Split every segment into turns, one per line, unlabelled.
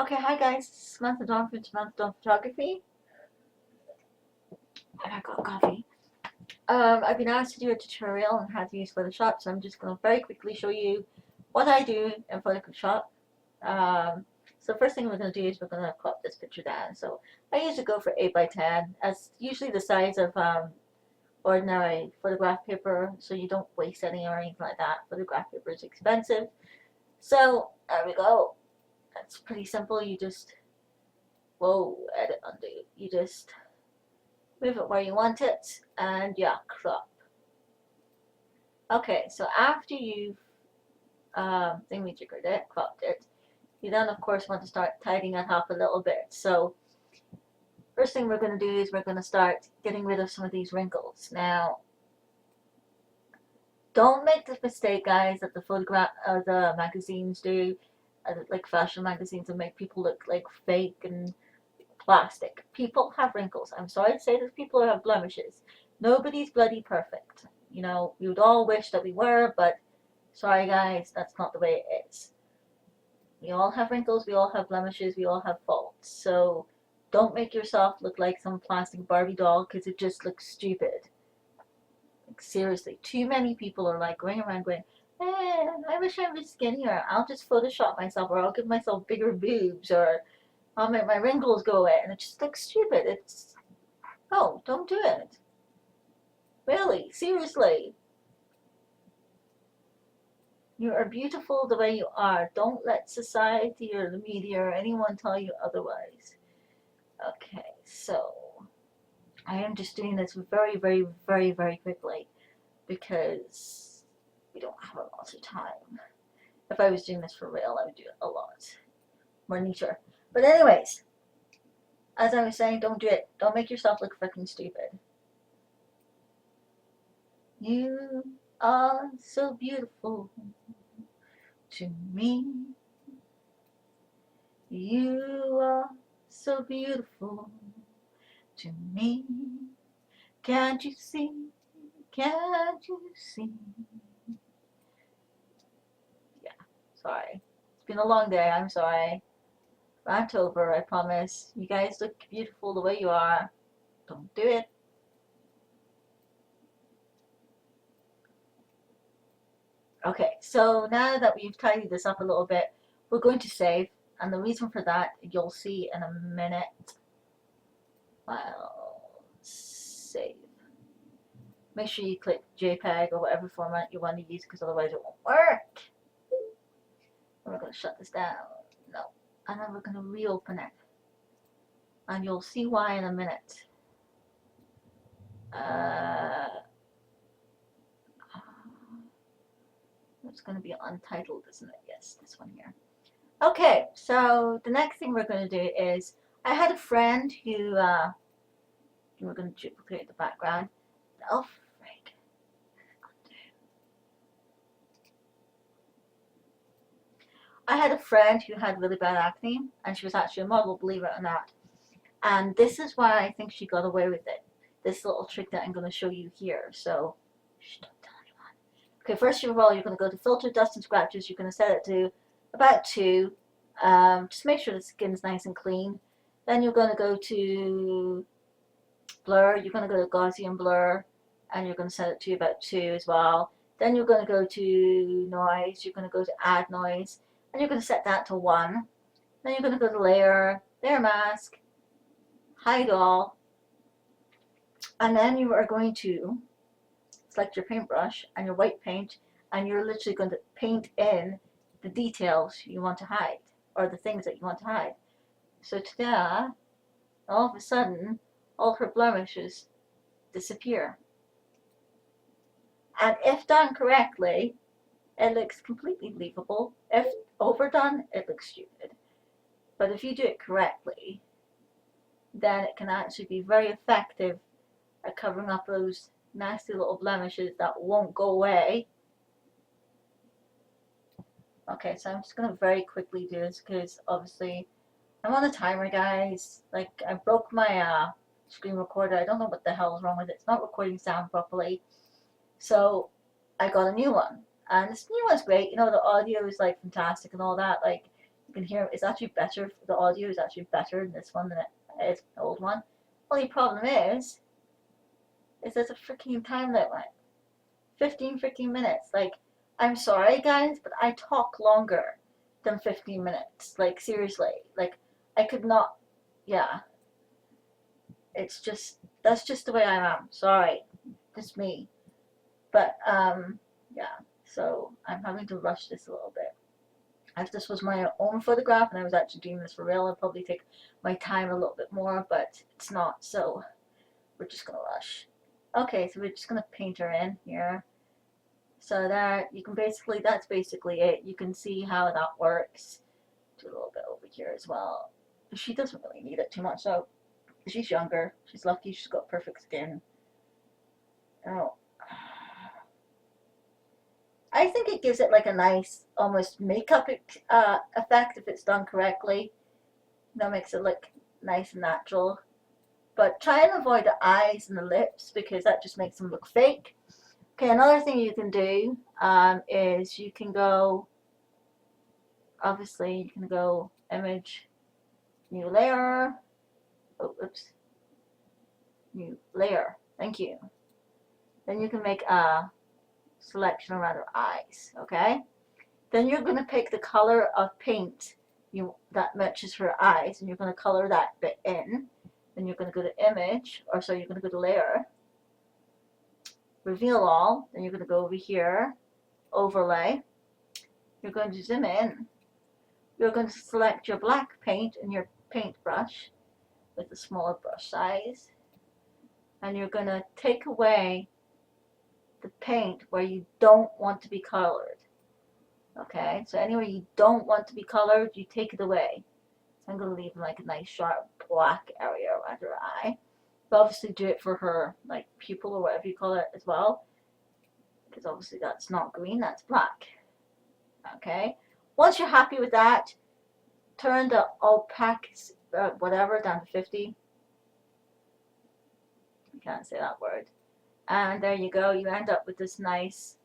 Okay, hi guys, this is Samantha Dawn from Samantha Dawn Photography, and I got coffee. I've been asked to do a tutorial on how to use Photoshop, so I'm just going to very quickly show you what I do in Photoshop. So first thing we're going to do is we're going to crop this picture down. So I usually go for 8 by 10. That's usually the size of ordinary photograph paper, so you don't waste any or anything like that. Photograph paper is expensive. So there we go. That's pretty simple. You just, whoa, edit, undo. You just move it where you want it, and yeah, crop. Okay, so after you've thingy-jiggered it, cropped it, you then of course want to start tidying it up a little bit. So first thing we're going to do is we're going to start getting rid of some of these wrinkles. Now, don't make the mistake, guys, that the magazines do, like fashion magazines, and make people look like fake and plastic. People have wrinkles. I'm sorry to say this, people have blemishes. Nobody's bloody perfect. You know, we would all wish that we were, but sorry guys, that's not the way it is. We all have wrinkles, we all have blemishes, we all have faults. So don't make yourself look like some plastic Barbie doll because it just looks stupid. Like seriously, too many people are like going around going, I wish I was skinnier. I'll just Photoshop myself, or I'll give myself bigger boobs, or I'll make my wrinkles go away, and it just looks stupid. It's, oh, don't do it. Really, seriously. You are beautiful the way you are. Don't let society or the media or anyone tell you otherwise. Okay, so I am just doing this very, very, very, very quickly because we don't have a lot of time. If I was doing this for real, I would do it a lot more neater. But anyways, as I was saying, don't do it. Don't make yourself look freaking stupid. You are so beautiful to me. You are so beautiful to me. Can't you see? Can't you see? Yeah, sorry. It's been a long day. I'm sorry. Rant over, I promise. You guys look beautiful the way you are. Don't do it. Okay, so now that we've tidied this up a little bit, we're going to save. And the reason for that, you'll see in a minute. File, save. Make sure you click JPEG or whatever format you want to use because otherwise it won't work. And we're going to shut this down. No. And then we're going to reopen it. And you'll see why in a minute. It's going to be untitled, isn't it? Yes, this one here. Okay, so the next thing we're going to do is I had a friend who we're going to duplicate the background. Oh, frig. I had a friend who had really bad acne, and she was actually a model, believe it or not. And this is why I think she got away with it. This little trick that I'm going to show you here. So, shh, don't tell anyone. Okay, first of all, you're going to go to Filter, Dust and Scratches. You're going to set it to about 2. Just make sure the skin's nice and clean. Then you're going to go to Blur. You're going to go to Gaussian Blur. And you're going to set it to about 2 as well. Then you're going to go to Noise. You're going to go to Add Noise. And you're going to set that to 1. Then you're going to go to Layer, Layer Mask, Hide All. And then you are going to select your paintbrush and your white paint, and you're literally going to paint in the details you want to hide, or the things that you want to hide. So ta-da, all of a sudden, all her blemishes disappear. And if done correctly, it looks completely believable. If overdone, it looks stupid. But if you do it correctly, then it can actually be very effective at covering up those nasty little blemishes that won't go away. Okay, so I'm just going to very quickly do this because obviously I'm on a timer, guys. Like, I broke my screen recorder. I don't know what the hell is wrong with it. It's not recording sound properly. So I got a new one. And this new one's great. You know, the audio is like fantastic and all that. Like, You can hear it's actually better. The audio is actually better in this one than it is the old one. Only problem is there's a freaking time limit. 15 freaking minutes. Like, I'm sorry guys, but I talk longer than 15 minutes. Like, seriously. Like, I could not, yeah. It's just, that's just the way I am. Sorry. Just me. But, yeah. So, I'm having to rush this a little bit. If this was my own photograph and I was actually doing this for real, I'd probably take my time a little bit more, but it's not, so we're just gonna rush. Okay, so we're just gonna paint her in here. So that you can basically, that's basically it. You can see how that works. Do a little bit over here as well. She doesn't really need it too much, so she's younger. She's lucky she's got perfect skin. Oh, I think it gives it like a nice, almost makeup effect if it's done correctly. That makes it look nice and natural. But try and avoid the eyes and the lips because that just makes them look fake. Okay, another thing you can do is you can go, obviously you can go image, new layer, oh, oops, new layer, thank you. Then you can make a selection around her eyes, okay? Then you're going to pick the color of paint that matches her eyes, and you're going to color that bit in. Then you're going to go to image, or so you're going to go to layer, reveal all, then you're going to go over here, overlay, you're going to zoom in, you're going to select your black paint and your paintbrush with a smaller brush size, and you're going to take away the paint where you don't want to be colored. Okay, so anywhere you don't want to be colored, you take it away. So I'm going to leave like a nice sharp black area around her eye. But obviously do it for her like pupil or whatever you call it as well, because obviously that's not green, that's black. Okay, once you're happy with that, turn the opaque whatever down to 50. I can't say that word. And there you go, you end up with this nice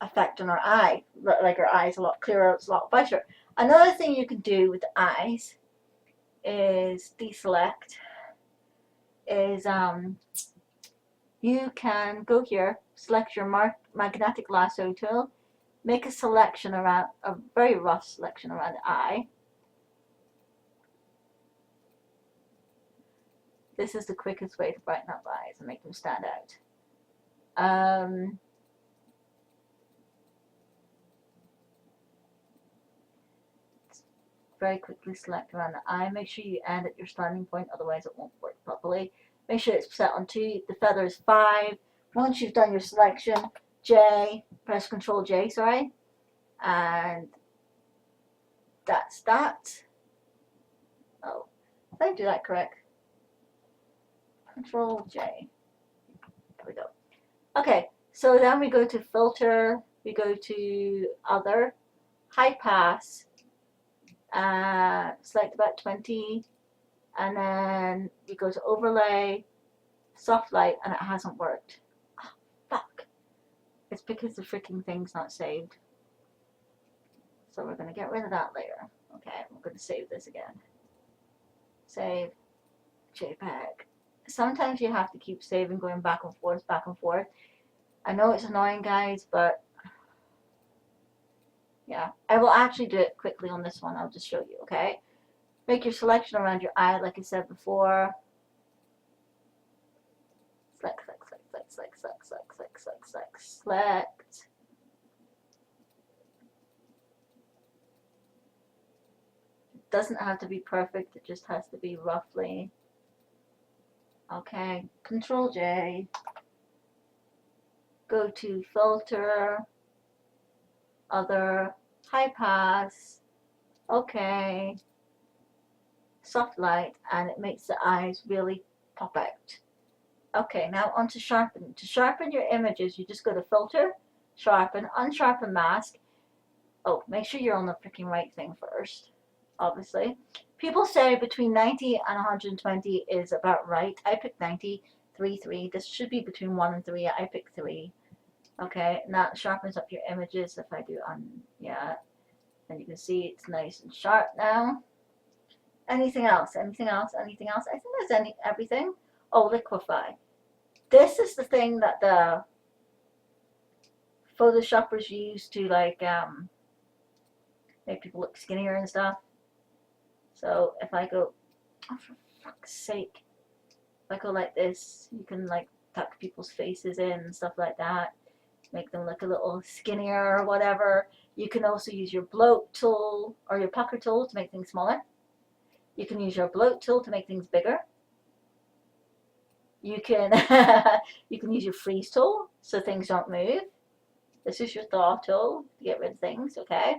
effect on her eye, like her eyes a lot clearer, it's a lot brighter. Another thing you can do with the eyes is deselect, is you can go here, select your magnetic lasso tool, make a selection around, a very rough selection around the eye. This is the quickest way to brighten up eyes and make them stand out. Very quickly select around the eye. Make sure you end at your starting point, otherwise it won't work properly. Make sure it's set on 2. The feather is 5. Once you've done your selection, J, press Control J, sorry, and that's that. Oh, did I do that correct? Control J. There we go. Okay, so then we go to filter, we go to other, high pass, select about 20, and then we go to overlay, soft light, and it hasn't worked. Oh, fuck. It's because the freaking thing's not saved. So we're going to get rid of that layer. Okay, we're going to save this again. Save, JPEG. Sometimes you have to keep saving, going back and forth, back and forth. I know it's annoying, guys, but yeah, I will actually do it quickly on this one. I'll just show you, okay? Make your selection around your eye, like I said before. Select, select, select, select, select, select, select, select, select, select, select. It doesn't have to be perfect, it just has to be roughly. Okay, Control J. Go to filter, other, high pass, okay, soft light, and it makes the eyes really pop out. Okay, now on to sharpen. To sharpen your images, you just go to filter, sharpen, unsharpen mask. Oh, make sure you're on the freaking right thing first, obviously. People say between 90 and 120 is about right. I picked 90, 3, 3. This should be between 1 and 3. I picked 3. Okay, and that sharpens up your images. If I do yeah, and you can see it's nice and sharp now. Anything else? Anything else? Anything else? I think that's everything. Oh, liquify. This is the thing that the photoshoppers use to like make people look skinnier and stuff. So if I go, oh, for fuck's sake, if I go like this, you can like tuck people's faces in and stuff like that, make them look a little skinnier or whatever. You can also use your bloat tool or your pucker tool to make things smaller. You can use your bloat tool to make things bigger. You can you can use your freeze tool so things don't move. This is your thaw tool to get rid of things, okay?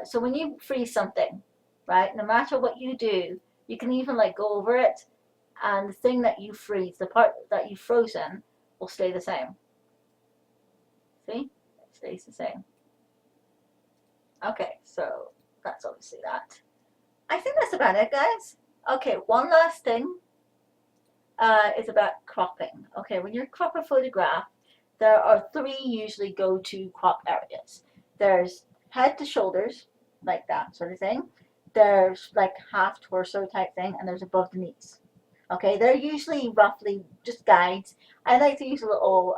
So when you freeze something, right, no matter what you do, you can even like go over it, and the thing that you freeze, the part that you've frozen, will stay the same. See? It stays the same. Okay, so that's obviously that. I think that's about it, guys. Okay, one last thing is about cropping. Okay, when you crop a photograph, there are three usually go-to crop areas. There's head to shoulders, like that sort of thing. There's like half torso type thing, and there's above the knees. Okay, they're usually roughly just guides. I like to use a little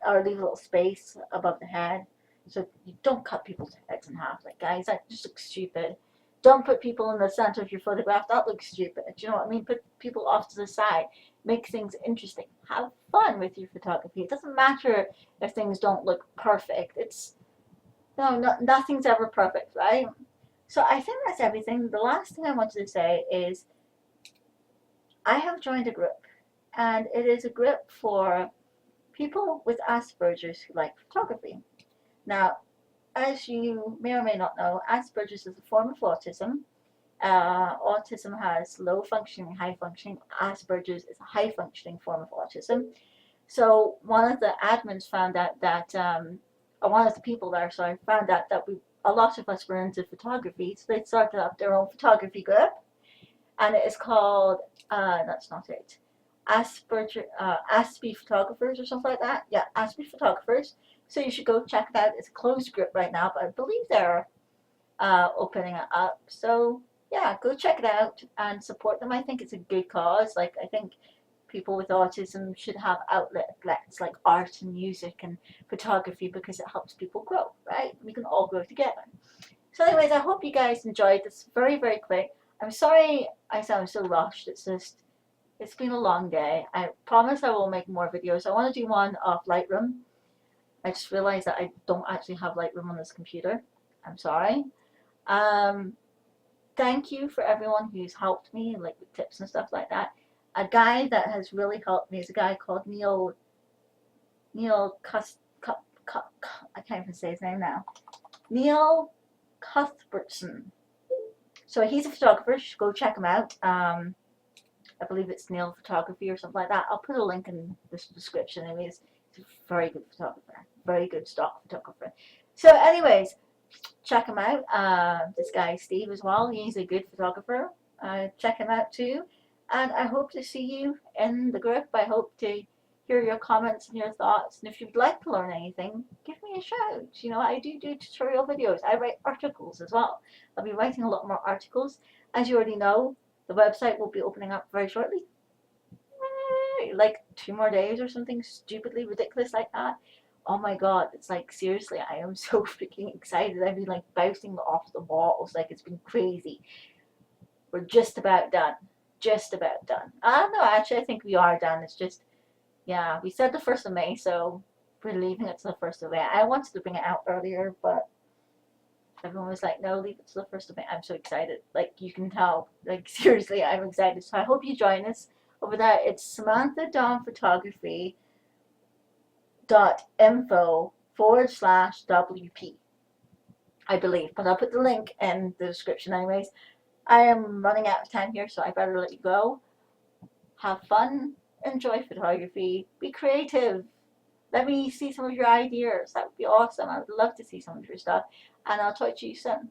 or leave a little space above the head, so you don't cut people's heads in half. Like, guys, that just looks stupid. Don't put people in the center of your photograph. That looks stupid. Do you know what I mean? Put people off to the side. Make things interesting. Have fun with your photography. It doesn't matter if things don't look perfect. It's nothing's ever perfect, right? So I think that's everything. The last thing I wanted to say is I have joined a group, and it is a group for people with Asperger's who like photography. Now, as you may or may not know, Asperger's is a form of autism. Autism has low functioning, high functioning. Asperger's is a high functioning form of autism. So one of the admins found out that, or one of the people there, sorry, found out that a lot of us were into photography. So they started up their own photography group, and it is called, that's not it, Aspie Photographers or something like that. Yeah, Aspie Photographers. So you should go check it out. It's a closed group right now, but I believe they're opening it up. So yeah, go check it out and support them. I think it's a good cause. Like, I think people with autism should have outlets like art and music and photography because it helps people grow, right? We can all grow together. So anyways, I hope you guys enjoyed this very, very quick. I'm sorry I sound so rushed. It's just, it's been a long day. I promise I will make more videos. I want to do one of Lightroom. I just realized that I don't actually have Lightroom on this computer. I'm sorry. Thank you for everyone who's helped me, like with tips and stuff like that. A guy that has really helped me is a guy called Neil I can't even say his name now. Neil Cuthbertson. So he's a photographer. You should go check him out. I believe it's Neil Photography or something like that. I'll put a link in the description. Anyways, he's a very good photographer. Very good stock photographer. So anyways, check him out. This guy Steve as well. He's a good photographer. Check him out too. And I hope to see you in the group. I hope to hear your comments and your thoughts. And if you'd like to learn anything, give me a shout. You know, I do tutorial videos. I write articles as well. I'll be writing a lot more articles. As you already know, the website will be opening up very shortly. Like 2 more days or something stupidly ridiculous like that. Oh my god, it's like, seriously, I am so freaking excited. I've been like bouncing off the walls, like it's been crazy. We're just about done. Just about done. No, actually, I think we are done. It's just, yeah, we said the 1st of May, so we're leaving it to the 1st of May. I wanted to bring it out earlier, but everyone was like, no, leave it to the 1st of May. I'm so excited. Like, you can tell. Like, seriously, I'm excited. So I hope you join us. Over there, it's Samantha Dawn Photography .info/WP, I believe, but I'll put the link in the description anyways. I am running out of time here, so I better let you go. Have fun, enjoy photography, be creative. Let me see some of your ideas. That would be awesome. I would love to see some of your stuff, and I'll talk to you soon.